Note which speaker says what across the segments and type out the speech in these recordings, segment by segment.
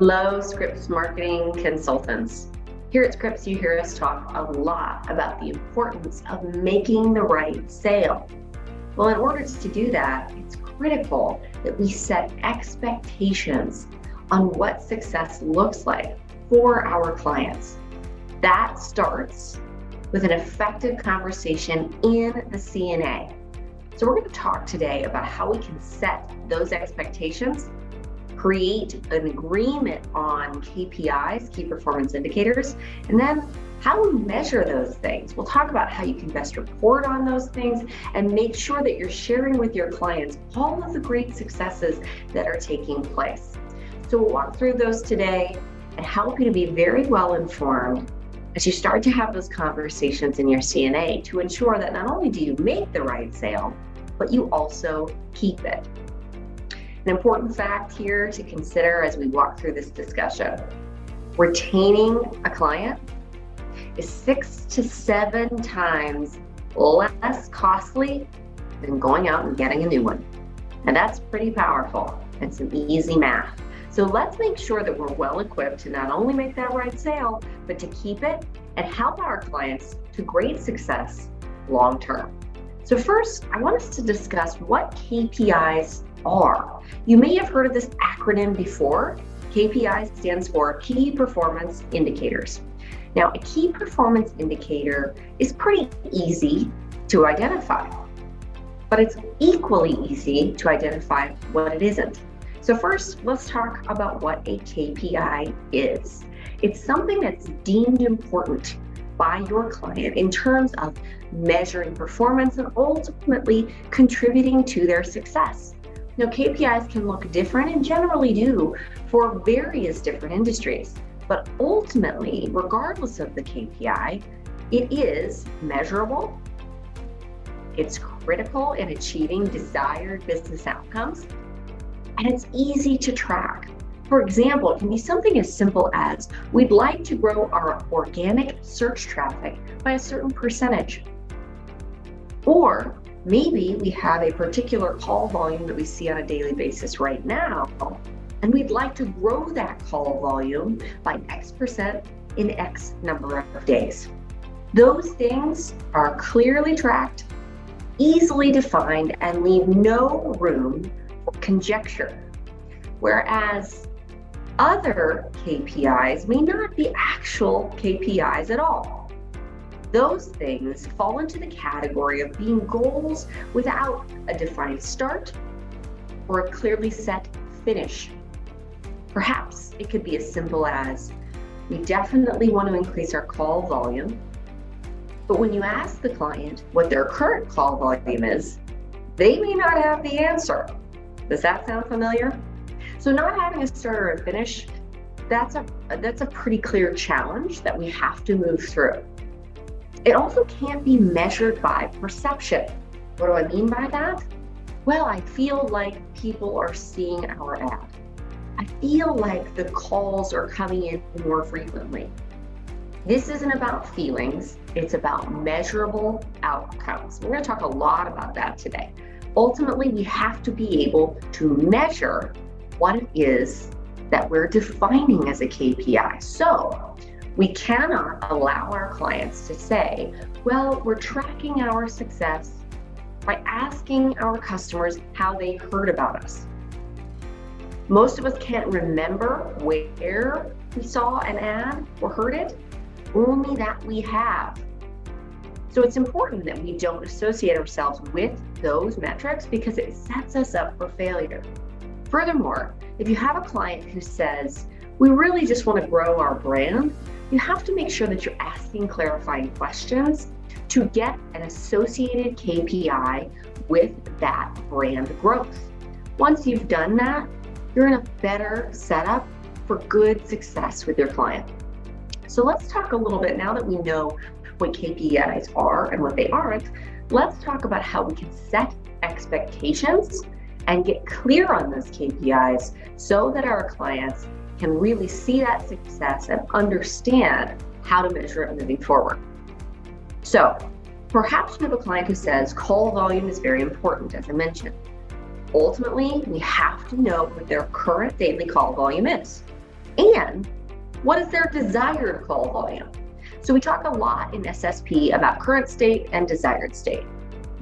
Speaker 1: Hello, Scripps Marketing Consultants. Here at Scripps, you hear us talk a lot about the importance of making the right sale. Well, in order to do that, it's critical that we set expectations on what success looks like for our clients. That starts with an effective conversation in the CNA. So we're going to talk today about how we can set those expectations, create an agreement on KPIs, key performance indicators, and then how we measure those things. We'll talk about how you can best report on those things and make sure that you're sharing with your clients all of the great successes that are taking place. So we'll walk through those today and help you to be very well informed as you start to have those conversations in your CNA to ensure that not only do you make the right sale, but you also keep it. An important fact here to consider as we walk through this discussion: retaining a client is 6 to 7 times less costly than going out and getting a new one. And that's pretty powerful and some easy math. So let's make sure that we're well equipped to not only make that right sale, but to keep it and help our clients to great success long term. So first, I want us to discuss what KPIs are. You may have heard of this acronym before. KPI stands for Key Performance Indicators. Now, a key performance indicator is pretty easy to identify, but it's equally easy to identify what it isn't. So first, let's talk about what a KPI is. It's something that's deemed important by your client in terms of measuring performance and ultimately contributing to their success. Now, KPIs can look different and generally do for various different industries, but ultimately, regardless of the KPI, it is measurable, it's critical in achieving desired business outcomes, and it's easy to track. For example, it can be something as simple as we'd like to grow our organic search traffic by a certain percentage. Or maybe we have a particular call volume that we see on a daily basis right now, and we'd like to grow that call volume by X% in X number of days. Those things are clearly tracked, easily defined, and leave no room for conjecture. Whereas other KPIs may not be actual KPIs at all. Those things fall into the category of being goals without a defined start or a clearly set finish. Perhaps it could be as simple as, we definitely want to increase our call volume, but when you ask the client what their current call volume is, they may not have the answer. Does that sound familiar? So not having a start or a finish, that's a pretty clear challenge that we have to move through. It also can't be measured by perception. What do I mean by that? Well, I feel like people are seeing our ad. I feel like the calls are coming in more frequently. This isn't about feelings, it's about measurable outcomes. We're going to talk a lot about that today. Ultimately, we have to be able to measure what it is that we're defining as a KPI. So we cannot allow our clients to say, well, we're tracking our success by asking our customers how they heard about us. Most of us can't remember where we saw an ad or heard it, only that we have. So it's important that we don't associate ourselves with those metrics because it sets us up for failure. Furthermore, if you have a client who says, we really just want to grow our brand, you have to make sure that you're asking clarifying questions to get an associated KPI with that brand growth. Once you've done that, you're in a better setup for good success with your client. So let's talk a little bit, now that we know what KPIs are and what they aren't, let's talk about how we can set expectations and get clear on those KPIs so that our clients can really see that success and understand how to measure it moving forward. So perhaps you have a client who says call volume is very important, as I mentioned. Ultimately, we have to know what their current daily call volume is. And what is their desired call volume? So we talk a lot in SSP about current state and desired state.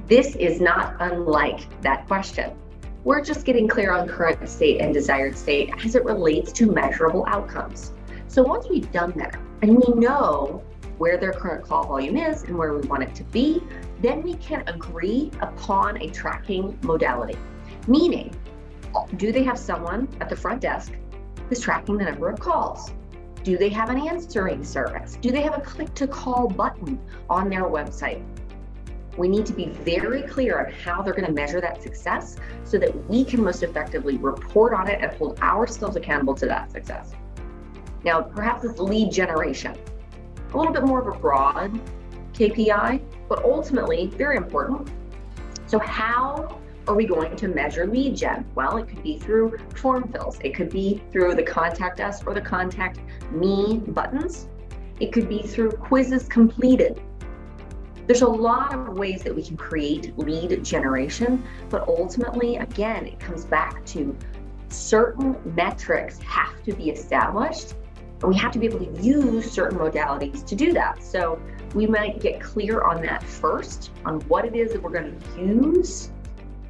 Speaker 1: This is not unlike that question. We're just getting clear on current state and desired state as it relates to measurable outcomes. So once we've done that and we know where their current call volume is and where we want it to be, then we can agree upon a tracking modality. Meaning, do they have someone at the front desk who's tracking the number of calls? Do they have an answering service? Do they have a click to call button on their website? We need to be very clear on how they're going to measure that success so that we can most effectively report on it and hold ourselves accountable to that success. Now, perhaps it's lead generation. A little bit more of a broad KPI, but ultimately very important. So how are we going to measure lead gen? Well, it could be through form fills. It could be through the contact us or the contact me buttons. It could be through quizzes completed. There's a lot of ways that we can create lead generation, but ultimately, again, it comes back to certain metrics have to be established, and we have to be able to use certain modalities to do that. So we might get clear on that first, on what it is that we're going to use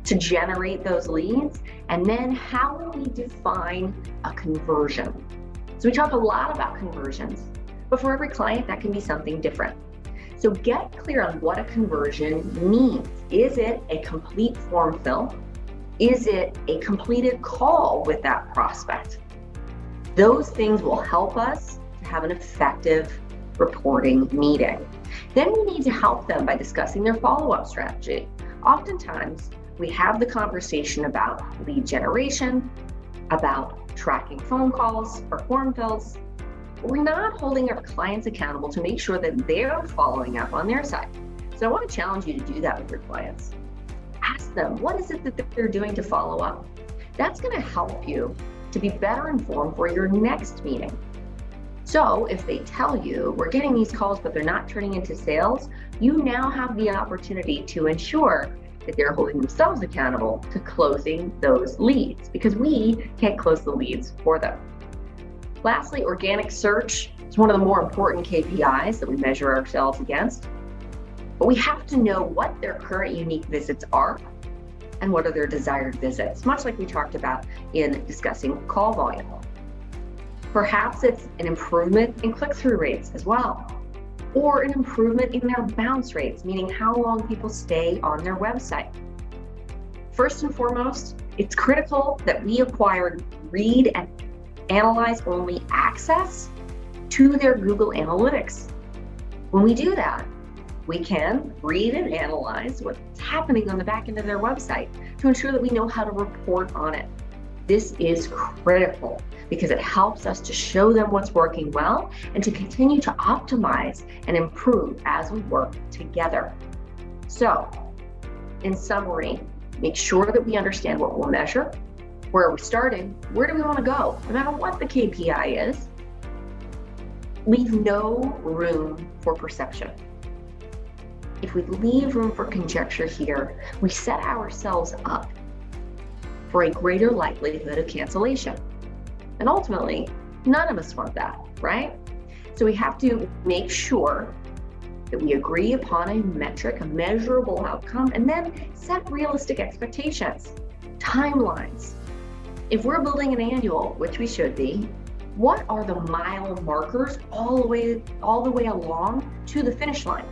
Speaker 1: to generate those leads, and then how will we define a conversion? So we talk a lot about conversions, but for every client, that can be something different. So get clear on what a conversion means. Is it a complete form fill? Is it a completed call with that prospect? Those things will help us to have an effective reporting meeting. Then we need to help them by discussing their follow-up strategy. Oftentimes, we have the conversation about lead generation, about tracking phone calls or form fills. We're not holding our clients accountable to make sure that they're following up on their side. So I want to challenge you to do that with your clients. Ask them, what is it that they're doing to follow up? That's going to help you to be better informed for your next meeting. So if they tell you, we're getting these calls, but they're not turning into sales, you now have the opportunity to ensure that they're holding themselves accountable to closing those leads, because we can't close the leads for them. Lastly, organic search is one of the more important KPIs that we measure ourselves against. But we have to know what their current unique visits are and what are their desired visits, much like we talked about in discussing call volume. Perhaps it's an improvement in click-through rates as well, or an improvement in their bounce rates, meaning how long people stay on their website. First and foremost, it's critical that we acquire read and analyze only access to their Google Analytics. When we do that, we can read and analyze what's happening on the back end of their website to ensure that we know how to report on it. This is critical because it helps us to show them what's working well and to continue to optimize and improve as we work together. So, in summary, make sure that we understand what we'll measure. Where are we starting? Where do we want to go? No matter what the KPI is, leave no room for perception. If we leave room for conjecture here, we set ourselves up for a greater likelihood of cancellation. And ultimately, none of us want that, right? So we have to make sure that we agree upon a metric, a measurable outcome, and then set realistic expectations, timelines. If we're building an annual, which we should be, what are the mile markers all the way along to the finish line?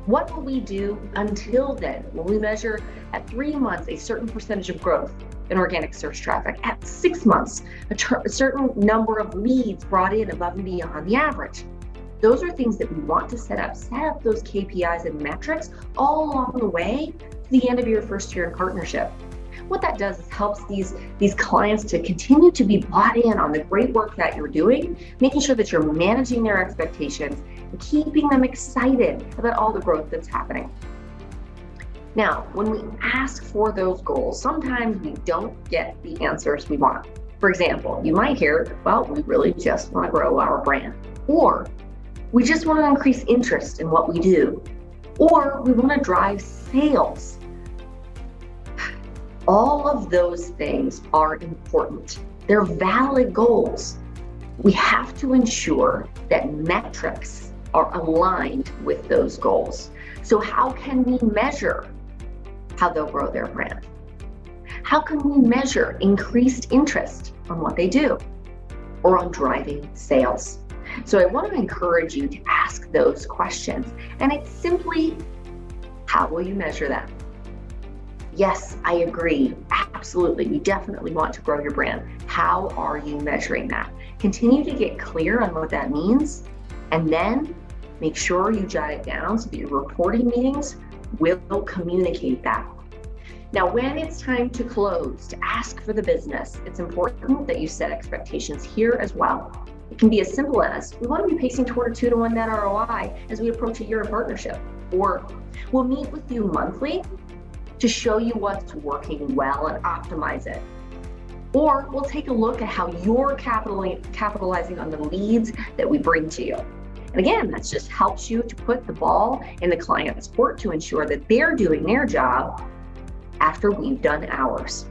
Speaker 1: What will we do until then? Will we measure at 3 months a certain percentage of growth in organic search traffic? At 6 months, a certain number of leads brought in above and beyond the average? Those are things that we want to set up those KPIs and metrics all along the way to the end of your first year in partnership. What that does is helps these clients to continue to be bought in on the great work that you're doing, making sure that you're managing their expectations and keeping them excited about all the growth that's happening. Now, when we ask for those goals, sometimes we don't get the answers we want. For example, you might hear, well, we really just want to grow our brand, or we just want to increase interest in what we do, or we want to drive sales. All of those things are important. They're valid goals, We have to ensure that metrics are aligned with those goals. So how can we measure how they'll grow their brand? How can we measure increased interest on what they do or on driving sales? So I want to encourage you to ask those questions. And it's simply, how will you measure that? Yes, I agree. Absolutely. You definitely want to grow your brand. How are you measuring that? Continue to get clear on what that means, and then make sure you jot it down so that your reporting meetings will communicate that. Now, when it's time to close, to ask for the business, it's important that you set expectations here as well. It can be as simple as, we want to be pacing toward a 2-to-1 net ROI as we approach a year of partnership. Or we'll meet with you monthly to show you what's working well and optimize it. Or we'll take a look at how you're capitalizing on the leads that we bring to you. And again, that just helps you to put the ball in the client's court to ensure that they're doing their job after we've done ours.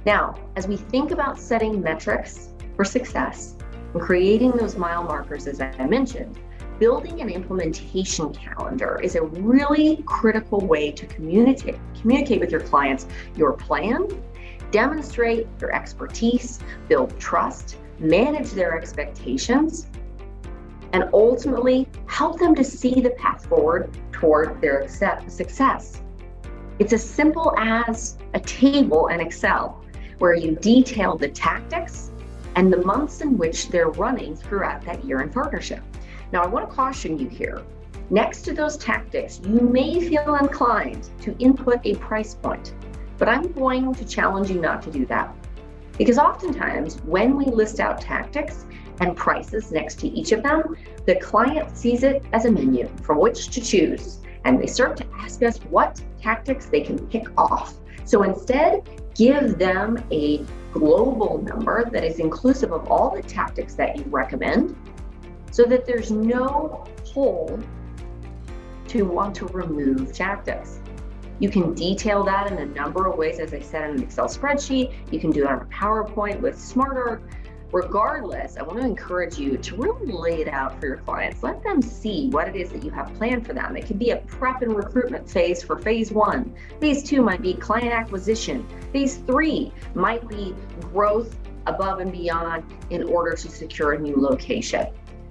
Speaker 1: Now, as we think about setting metrics for success and creating those mile markers, as I mentioned, building an implementation calendar is a really critical way to communicate with your clients your plan, demonstrate your expertise, build trust, manage their expectations, and ultimately help them to see the path forward toward their success. It's as simple as a table in Excel where you detail the tactics and the months in which they're running throughout that year in partnership. Now, I want to caution you here. Next to those tactics, you may feel inclined to input a price point, but I'm going to challenge you not to do that. Because oftentimes, when we list out tactics and prices next to each of them, the client sees it as a menu from which to choose, and they start to ask us what tactics they can pick off. So instead, give them a global number that is inclusive of all the tactics that you recommend, so that there's no hole to want to remove tactics. You can detail that in a number of ways, as I said, in an Excel spreadsheet. You can do it on a PowerPoint with SmartArc. Regardless, I want to encourage you to really lay it out for your clients. Let them see what it is that you have planned for them. It could be a prep and recruitment phase for phase 1. Phase 2 might be client acquisition. Phase 3 might be growth above and beyond in order to secure a new location.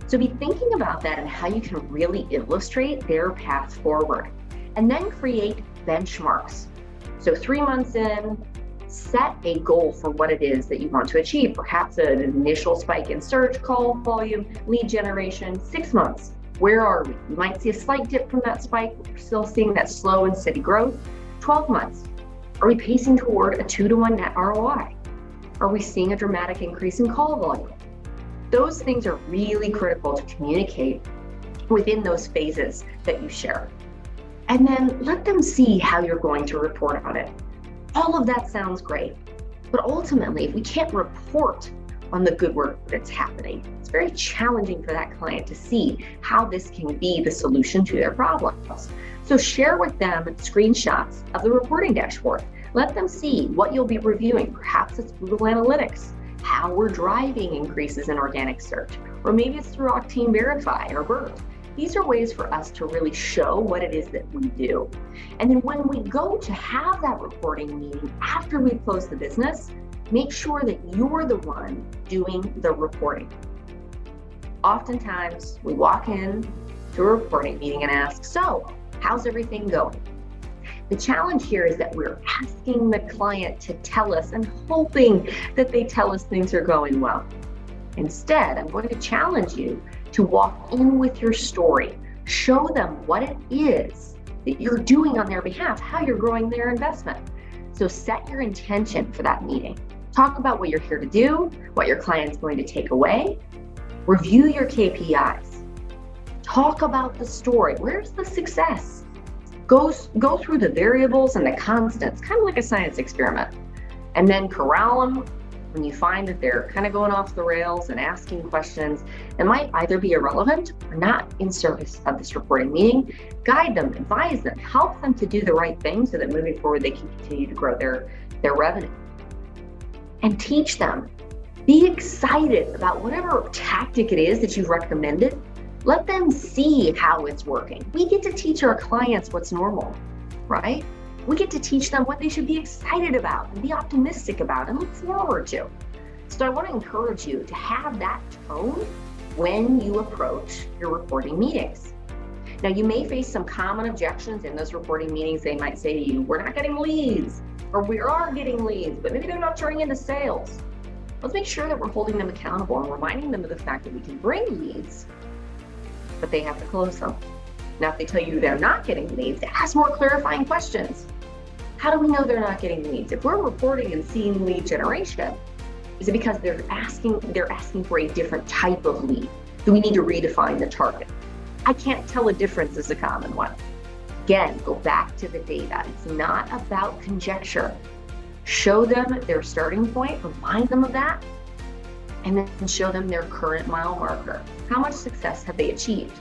Speaker 1: So be thinking about that and how you can really illustrate their path forward. And then create benchmarks. So 3 months in, set a goal for what it is that you want to achieve. Perhaps an initial spike in search, call volume, lead generation. 6 months, where are we? You might see a slight dip from that spike. We're still seeing that slow and steady growth. 12 months, are we pacing toward a 2-to-1 net ROI? Are we seeing a dramatic increase in call volume? Those things are really critical to communicate within those phases that you share. And then let them see how you're going to report on it. All of that sounds great, but ultimately, if we can't report on the good work that's happening, it's very challenging for that client to see how this can be the solution to their problems. So share with them screenshots of the reporting dashboard. Let them see what you'll be reviewing. Perhaps it's Google Analytics, how we're driving increases in organic search, or maybe it's through Octane Verify or BERT. These are ways for us to really show what it is that we do. And then when we go to have that reporting meeting after we close the business, make sure that you're the one doing the reporting. Oftentimes, we walk in to a reporting meeting and ask, so how's everything going? The challenge here is that we're asking the client to tell us and hoping that they tell us things are going well. Instead, I'm going to challenge you to walk in with your story. Show them what it is that you're doing on their behalf, how you're growing their investment. So set your intention for that meeting. Talk about what you're here to do, what your client's going to take away. Review your KPIs. Talk about the story. Where's the success? Go through the variables and the constants, kind of like a science experiment. And then corral them when you find that they're kind of going off the rails and asking questions that might either be irrelevant or not in service of this reporting meeting. Guide them, advise them, help them to do the right thing so that moving forward they can continue to grow their revenue. And teach them Be excited about whatever tactic it is that you've recommended. Let them see how it's working. We get to teach our clients what's normal, right? We get to teach them what they should be excited about and be optimistic about and look forward to. So I want to encourage you to have that tone when you approach your reporting meetings. Now, you may face some common objections in those reporting meetings. They might say to you, we're not getting leads, or we are getting leads, but maybe they're not turning into sales. Let's make sure that we're holding them accountable and reminding them of the fact that we can bring leads, but they have to close them. Now, if they tell you they're not getting leads, ask more clarifying questions. How do we know they're not getting leads? If we're reporting and seeing lead generation, is it because they're asking for a different type of lead? Do we need to redefine the target? I can't tell a difference is a common one. Again, go back to the data. It's not about conjecture. Show them their starting point, remind them of that, and then show them their current mile marker. How much success have they achieved?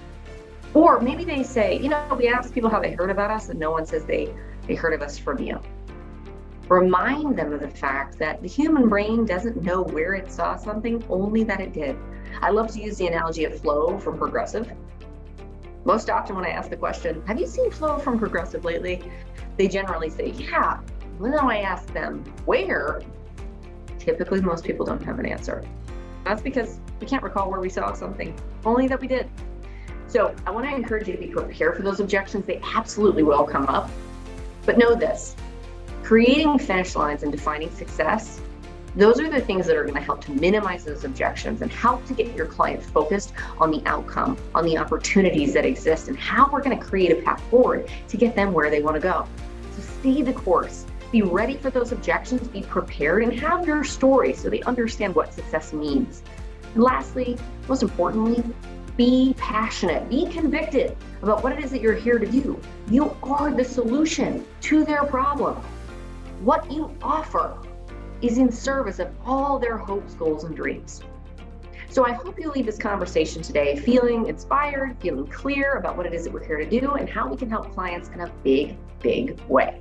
Speaker 1: Or maybe they say, we ask people how they heard about us and no one says they heard of us from you. Remind them of the fact that the human brain doesn't know where it saw something, only that it did. I love to use the analogy of Flo from Progressive. Most often when I ask the question, have you seen Flo from Progressive lately? They generally say, yeah. When I ask them where, typically most people don't have an answer. That's because we can't recall where we saw something, only that we did. So I want to encourage you to be prepared for those objections. They absolutely will come up. But know this, creating finish lines and defining success, those are the things that are going to help to minimize those objections and help to get your client focused on the outcome, on the opportunities that exist, and how we're going to create a path forward to get them where they want to go. So stay the course. Be ready for those objections, be prepared, and have your story so they understand what success means. And lastly, most importantly, be passionate, be convicted about what it is that you're here to do. You are the solution to their problem. What you offer is in service of all their hopes, goals, and dreams. So I hope you leave this conversation today feeling inspired, feeling clear about what it is that we're here to do and how we can help clients in a big, big way.